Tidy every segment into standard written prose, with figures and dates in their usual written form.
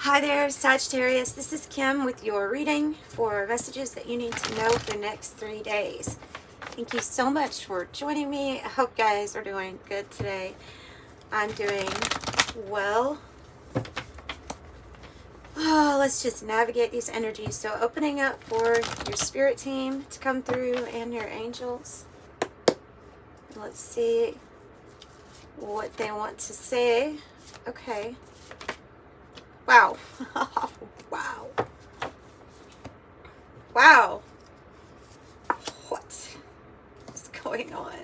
Hi there, Sagittarius. This is Kim with your reading for messages that you need to know for the next 3 days. Thank you so much for joining me. I hope you guys are doing good today. I'm doing well. Oh, let's just navigate these energies. So opening up for your spirit team to come through and your angels. Let's see what they want to say. Okay. Wow. Wow. Wow. What is going on?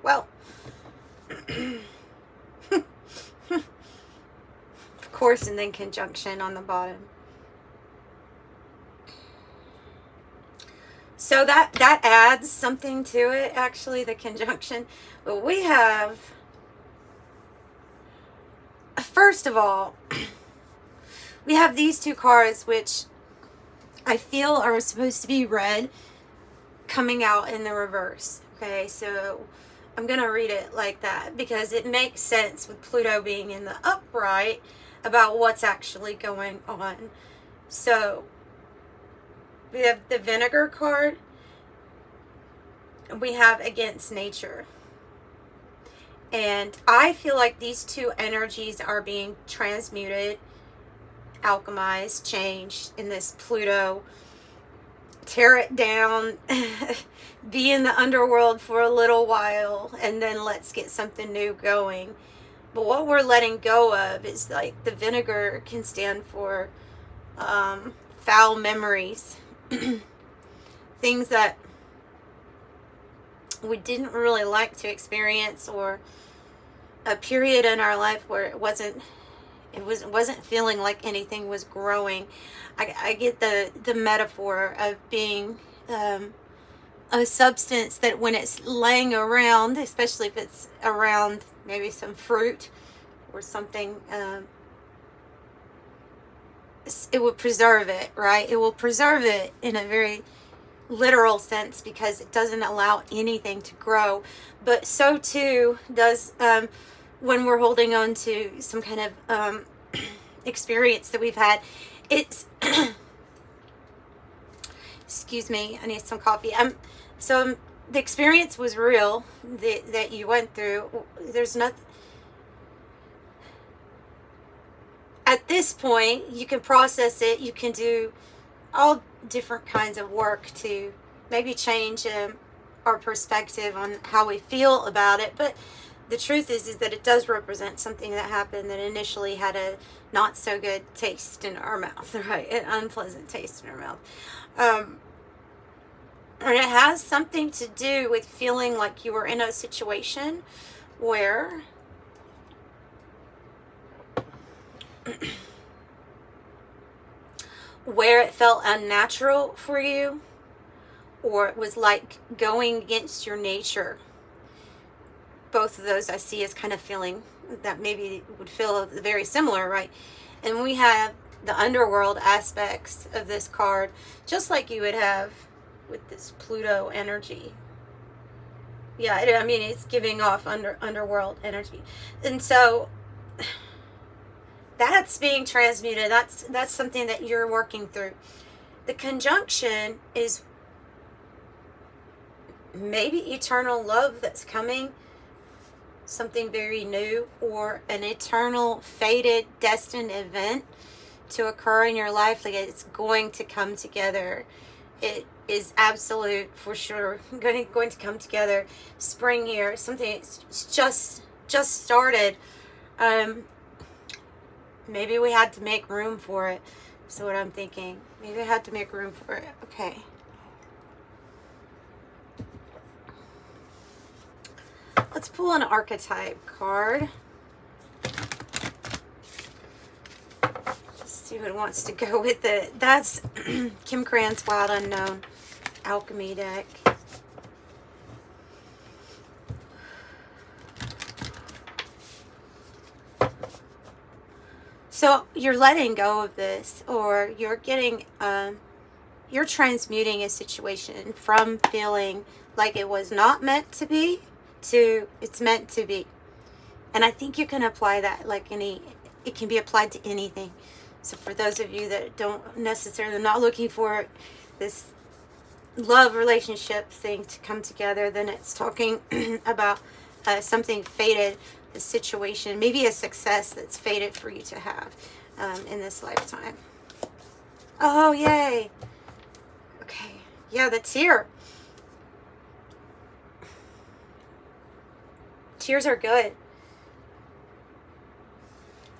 Well, of course, and then conjunction on the bottom. So that adds something to it, actually, the conjunction. But we have, first of all, we have these two cards, which I feel are supposed to be red, coming out in the reverse. Okay, so I'm going to read it like that because it makes sense with Pluto being in the upright about what's actually going on. So we have the vinegar card. We have against nature. And I feel like these two energies are being transmuted, alchemized, changed in this Pluto. Tear it down, be in the underworld for a little while, and then let's get something new going. But what we're letting go of is like the vinegar can stand for foul memories, things that we didn't really like to experience, or a period in our life where it wasn't feeling like anything was growing. I get the metaphor of being a substance that when it's laying around, especially if it's around maybe some fruit or something, it will preserve it, right? It will preserve it in a very literal sense because it doesn't allow anything to grow. But so too does when we're holding on to some kind of experience that we've had. It's excuse me, I need some coffee. So the experience was real that you went through. There's nothing at this point. You can process it. You can do all different kinds of work to maybe change our perspective on how we feel about it. But the truth is that it does represent something that happened that initially had a not so good taste in our mouth, right? An unpleasant taste in our mouth. And it has something to do with feeling like you were in a situation where it felt unnatural for you, or it was like going against your nature. Both of those I see as kind of feeling that maybe would feel very similar, right? And we have the underworld aspects of this card, just like you would have with this Pluto energy. Yeah, I mean, it's giving off underworld energy. And so that's being transmuted. That's something that you're working through. The conjunction is maybe eternal love that's coming, something very new, or an eternal fated destined event to occur in your life. Like it's going to come together. It is absolute for sure going to come together. Spring here, something it's just started. Maybe we had to make room for it. That's what I'm thinking. Maybe I had to make room for it. Okay. Let's pull an archetype card. Let's see what wants to go with it. That's Kim Krans Wild Unknown alchemy deck. So you're letting go of this, or you're getting, you're transmuting a situation from feeling like it was not meant to be to it's meant to be. And I think you can apply that like it can be applied to anything. So for those of you that don't necessarily, not looking for this love relationship thing to come together, then it's talking about something fated, a situation, maybe a success that's fated for you to have in this lifetime. Oh, yay. Okay. Yeah, the tear. Tears are good.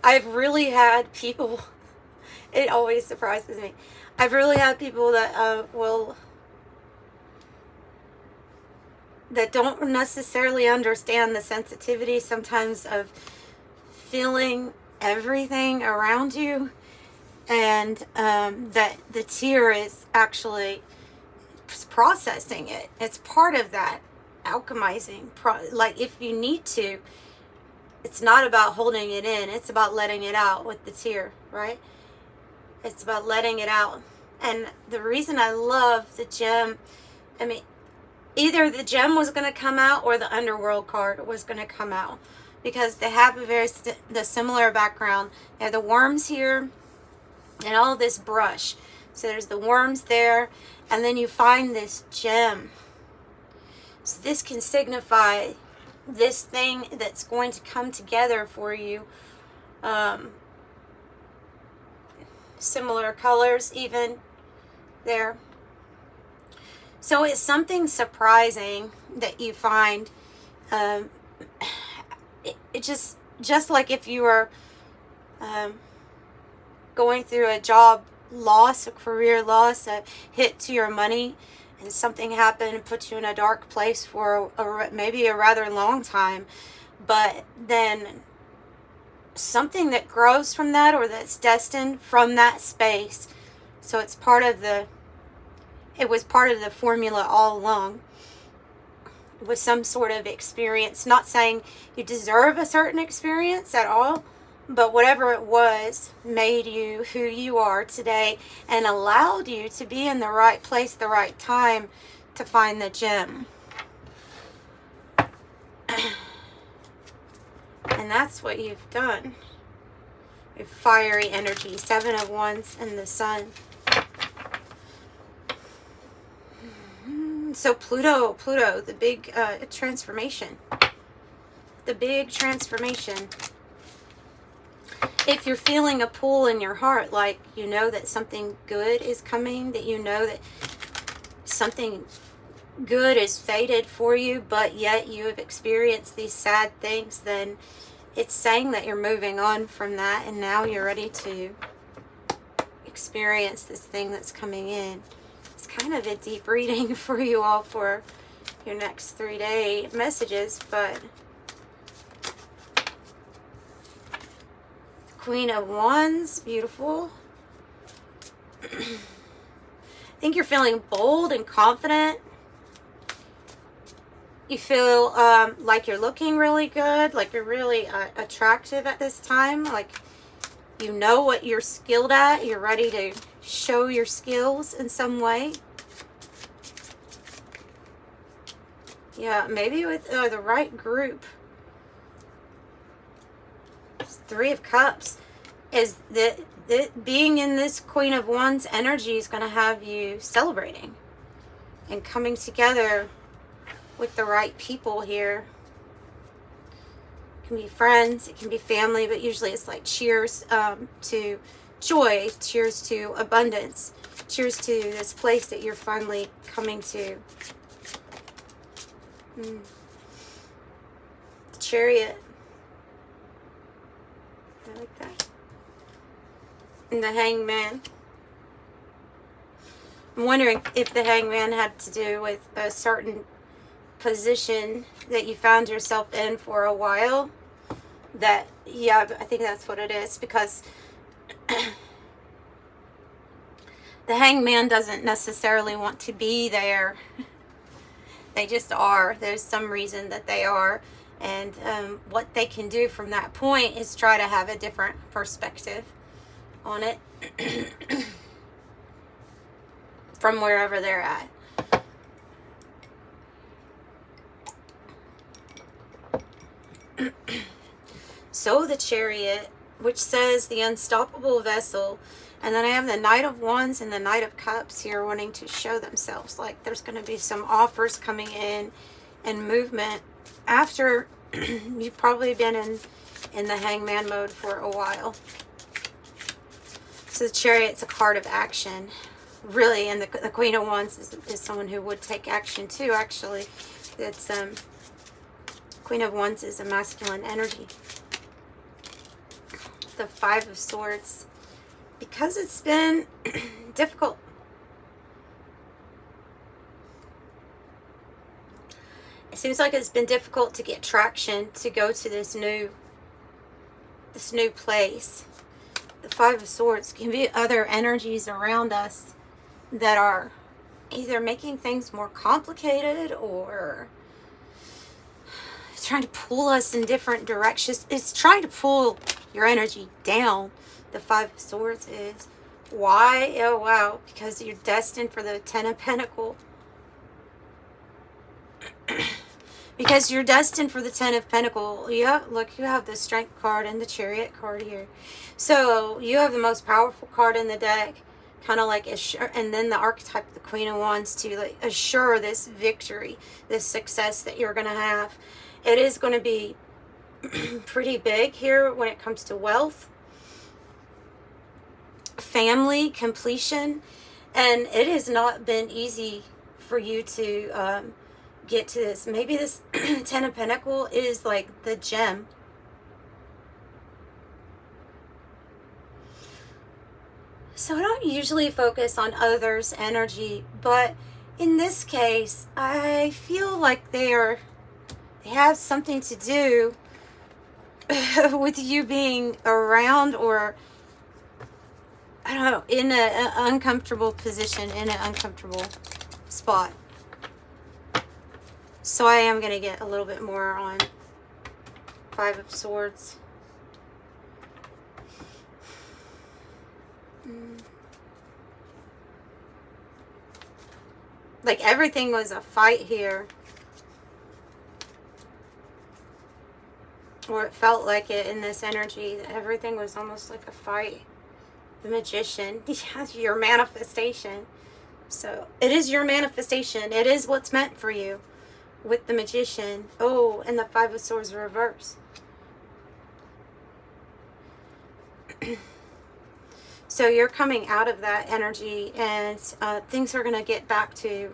I've really had people, it always surprises me. I've really had people that that don't necessarily understand the sensitivity sometimes of feeling everything around you, and that the tear is actually processing it. It's part of that alchemizing. Like if you need to, it's not about holding it in, it's about letting it out with the tear, right? It's about letting it out. And the reason I love the gem, I mean, either the gem was going to come out or the underworld card was going to come out, because they have a very the similar background. They have the worms here and all this brush. So there's the worms there, and then you find this gem. So this can signify this thing that's going to come together for you. Similar colors even there. So it's something surprising that you find. It just like if you were going through a job loss, a career loss, a hit to your money, and something happened and put you in a dark place for maybe a rather long time, but then something that grows from that, or that's destined from that space. So it's part of it was part of the formula all along. It was some sort of experience. Not saying you deserve a certain experience at all, but whatever it was made you who you are today and allowed you to be in the right place, the right time to find the gem. And that's what you've done. Your fiery energy, 7 of Wands and the Sun. So Pluto, the big transformation. The big transformation. If you're feeling a pull in your heart, like you know that something good is coming, that you know that something good is fated for you, but yet you have experienced these sad things, then it's saying that you're moving on from that, and now you're ready to experience this thing that's coming in. It's kind of a deep reading for you all for your next 3-day messages, but Queen of Wands, beautiful. I think you're feeling bold and confident. You feel like you're looking really good, like you're really attractive at this time, like you know what you're skilled at, you're ready to show your skills in some way. Yeah, maybe with the right group. 3 of Cups is that being in this Queen of Wands energy is going to have you celebrating and coming together with the right people here. It can be friends, it can be family, but usually it's like cheers to joy, cheers to abundance, cheers to this place that you're finally coming to. The Chariot. I like that. And the Hangman. I'm wondering if the Hangman had to do with a certain position that you found yourself in for a while. That, yeah, I think that's what it is, because the Hangman doesn't necessarily want to be there. They just are. There's some reason that they are. And what they can do from that point is try to have a different perspective on it from wherever they're at. So the Chariot, which says the unstoppable vessel, and then I have the Knight of Wands and the Knight of Cups here wanting to show themselves. Like there's going to be some offers coming in and movement after you've probably been in the Hangman mode for a while. So the Chariot's a card of action, really, and the Queen of Wands is someone who would take action too, actually. It's Queen of Wands is a masculine energy. The Five of Swords, because it's been difficult. It seems like it's been difficult to get traction to go to this new place. The Five of Swords can be other energies around us that are either making things more complicated or trying to pull us in different directions. It's trying to pull your energy down. The Five of Swords is. Why? Oh, wow. Because you're destined for the Ten of Pentacles. Because you're destined for the Ten of Pentacles. Yeah, look, you have the Strength card and the Chariot card here. So you have the most powerful card in the deck. Kind of like assure, and then the archetype of the Queen of Wands to like assure this victory, this success that you're going to have. It is going to be pretty big here when it comes to wealth, family, completion, and it has not been easy for you to get to this. Maybe this Ten of Pentacles is like the gem. So I don't usually focus on others' energy, but in this case, I feel like they have something to do with you being around, or I don't know, in an uncomfortable position, in an uncomfortable spot. So I am going to get a little bit more on Five of Swords. Like everything was a fight here. Or it felt like it in this energy. Everything was almost like a fight. The Magician. Yes, your manifestation. So it is your manifestation. It is what's meant for you with the Magician. Oh, and the Five of Swords reverse. So you're coming out of that energy, and things are going to get back to,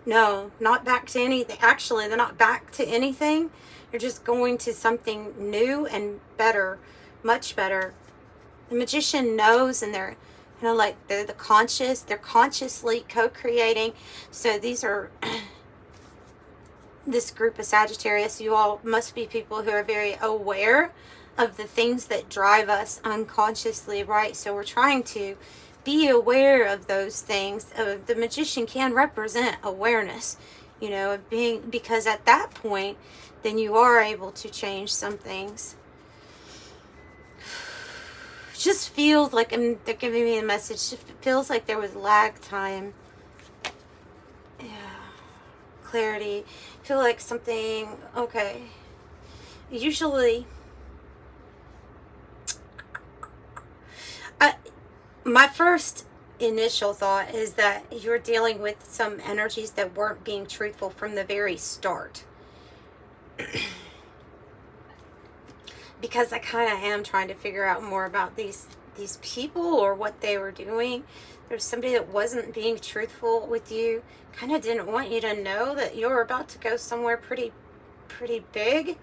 no, not back to anything. Actually, they're not back to anything. You're just going to something new and better, much better. The Magician knows, and they're, you know, like they're the conscious. They're consciously co-creating. So these are this group of Sagittarius. You all must be people who are very aware of the things that drive us unconsciously, right? So we're trying to be aware of those things. The Magician can represent awareness, you know, of being, because at that point, then you are able to change some things. Just feels like they're giving me a message. It feels like there was lag time. Yeah. Clarity. I feel like something, okay. Usually, my first initial thought is that you're dealing with some energies that weren't being truthful from the very start. Because I kind of am trying to figure out more about these people or what they were doing. There's somebody that wasn't being truthful with you, kind of didn't want you to know that you're about to go somewhere pretty big,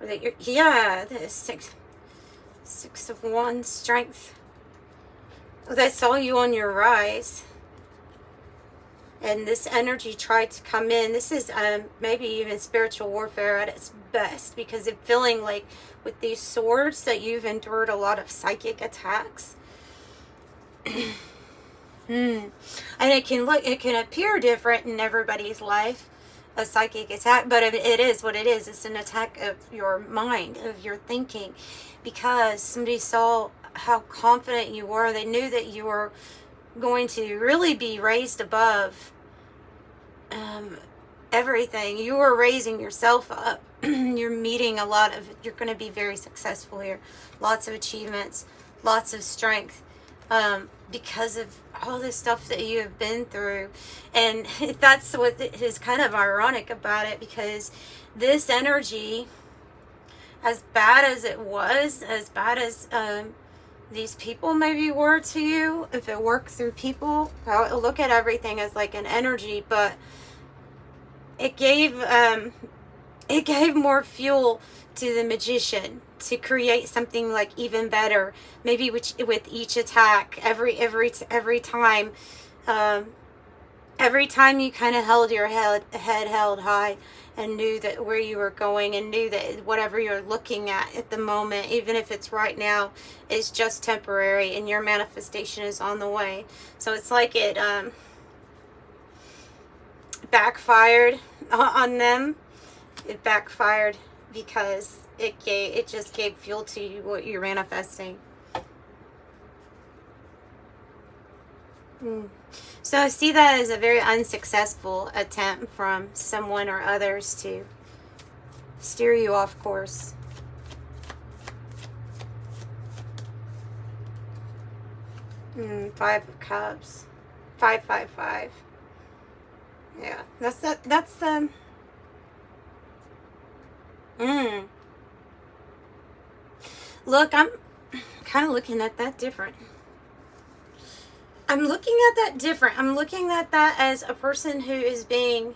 or that you're, yeah, the six of Wands, strength. They saw you on your rise, and this energy tried to come in. This is maybe even spiritual warfare at its best, because it's feeling like with these swords that you've endured a lot of psychic attacks. And it can appear different in everybody's life, a psychic attack, but it is what it is. It's an attack of your mind, of your thinking, because somebody saw how confident you were. They knew that you were going to really be raised above everything. You were raising yourself up. You're meeting a lot of, you're going to be very successful here. Lots of achievements, lots of strength, because of all this stuff that you have been through. And that's what is kind of ironic about it, because this energy, as bad as it was, as bad as these people maybe were to you, if it worked through people, I look at everything as like an energy, but it gave more fuel to the magician to create something like even better, maybe with each attack, every time, every time you kind of held your head held high and knew that where you were going, and knew that whatever you're looking at the moment, even if it's right now, is just temporary and your manifestation is on the way. So it's like it backfired on them. It backfired because it just gave fuel to you, what you're manifesting. So I see that as a very unsuccessful attempt from someone or others to steer you off course. Five of Cups. 555. Yeah, that's the Look, I'm kind of looking at that different. I'm looking at that different. I'm looking at that as a person who is being,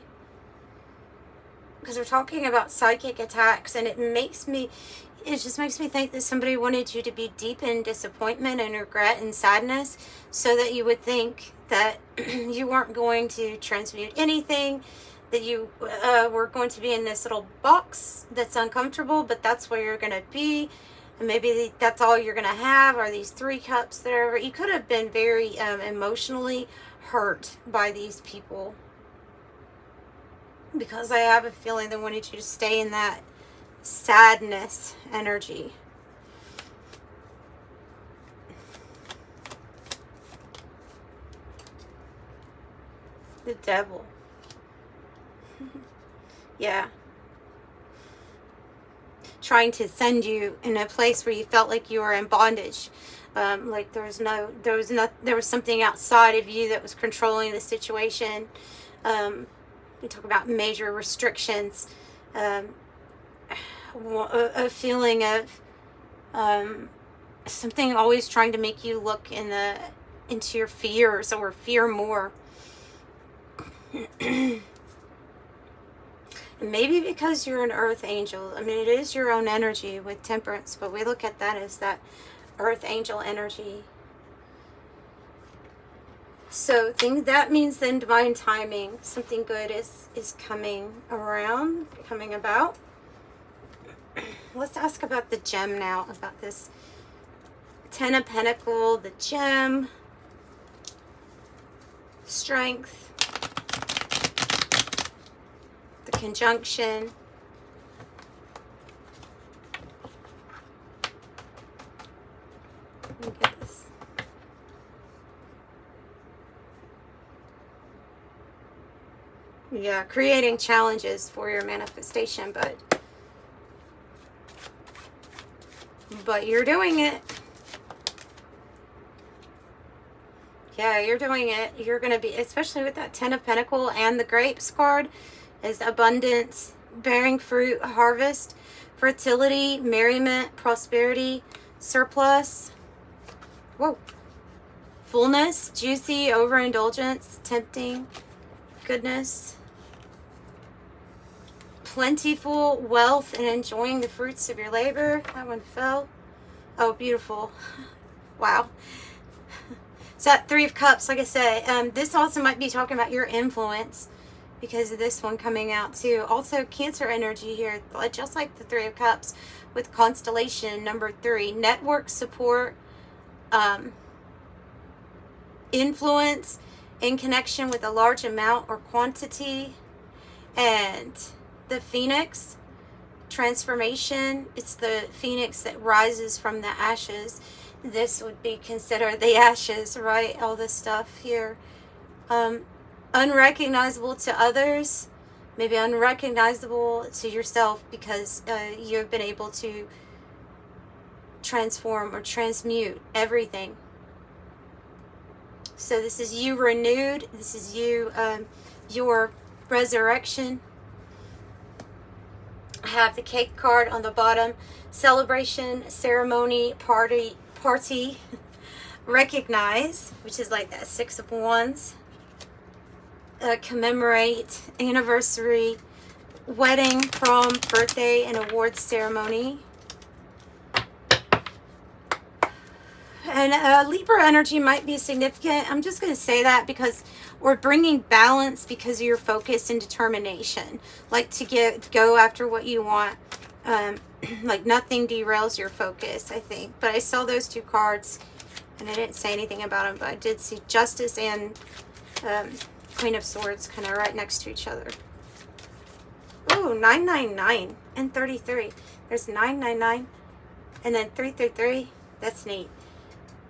because we're talking about psychic attacks, and it just makes me think that somebody wanted you to be deep in disappointment and regret and sadness, so that you would think that you weren't going to transmute anything, that you were going to be in this little box that's uncomfortable, but that's where you're going to be. And maybe that's all you're going to have are these 3 cups that are, you could have been very emotionally hurt by these people, because I have a feeling they wanted you to stay in that sadness energy. The Devil. Yeah. Trying to send you in a place where you felt like you were in bondage. Like there was something outside of you that was controlling the situation. We talk about major restrictions. A feeling of something always trying to make you look into your fears or fear more. Maybe because you're an earth angel. I mean, it is your own energy with Temperance, but we look at that as that earth angel energy. So that means then divine timing. Something good is coming around, coming about. Let's ask about the gem now, about this 10 of Pentacles, the gem, strength, the conjunction, let me get this. Yeah, creating challenges for your manifestation, but you're doing it. Yeah, you're doing it. You're going to be, especially with that 10 of Pentacles and the Grapes card, is abundance, bearing fruit, harvest, fertility, merriment, prosperity, surplus, whoa, fullness, juicy, overindulgence, tempting, goodness, plentiful, wealth, and enjoying the fruits of your labor. That one fell. Oh, beautiful. Wow. So that 3 of Cups, like I say, this also might be talking about your influence, because of this one coming out too. Also Cancer energy here, just like the 3 of Cups with constellation number 3. Network support, influence in connection with a large amount or quantity, And the phoenix, transformation, it's the phoenix that rises from the ashes. This would be considered the ashes, right? All this stuff here. Unrecognizable to others, maybe unrecognizable to yourself, because you've been able to transform or transmute everything. So this is you renewed. This is you, your resurrection. I have the cake card on the bottom. Celebration, ceremony, party, recognize, which is like that 6 of Wands. Commemorate, anniversary, wedding, prom, birthday, and awards ceremony. And Libra energy might be significant. I'm just going to say that because we're bringing balance because of your focus and determination. Like to go after what you want. Like nothing derails your focus, I think. But I saw those two cards and I didn't say anything about them. But I did see Justice and Queen of Swords kind of right next to each other. Ooh, 999 and 33. There's 999 and then 333. That's neat.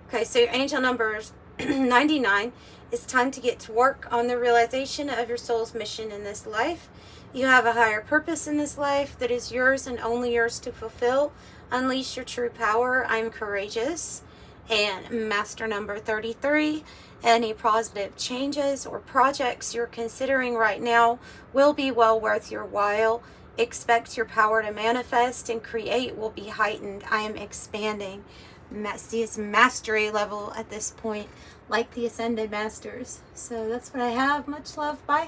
Okay, so your angel number is 99. It's time to get to work on the realization of your soul's mission in this life. You have a higher purpose in this life that is yours and only yours to fulfill. Unleash your true power. I'm courageous. And master number 33. Any positive changes or projects you're considering right now will be well worth your while. Expect your power to manifest and create will be heightened. I am expanding. See, it's mastery level at this point, like the Ascended Masters. So that's what I have. Much love. Bye.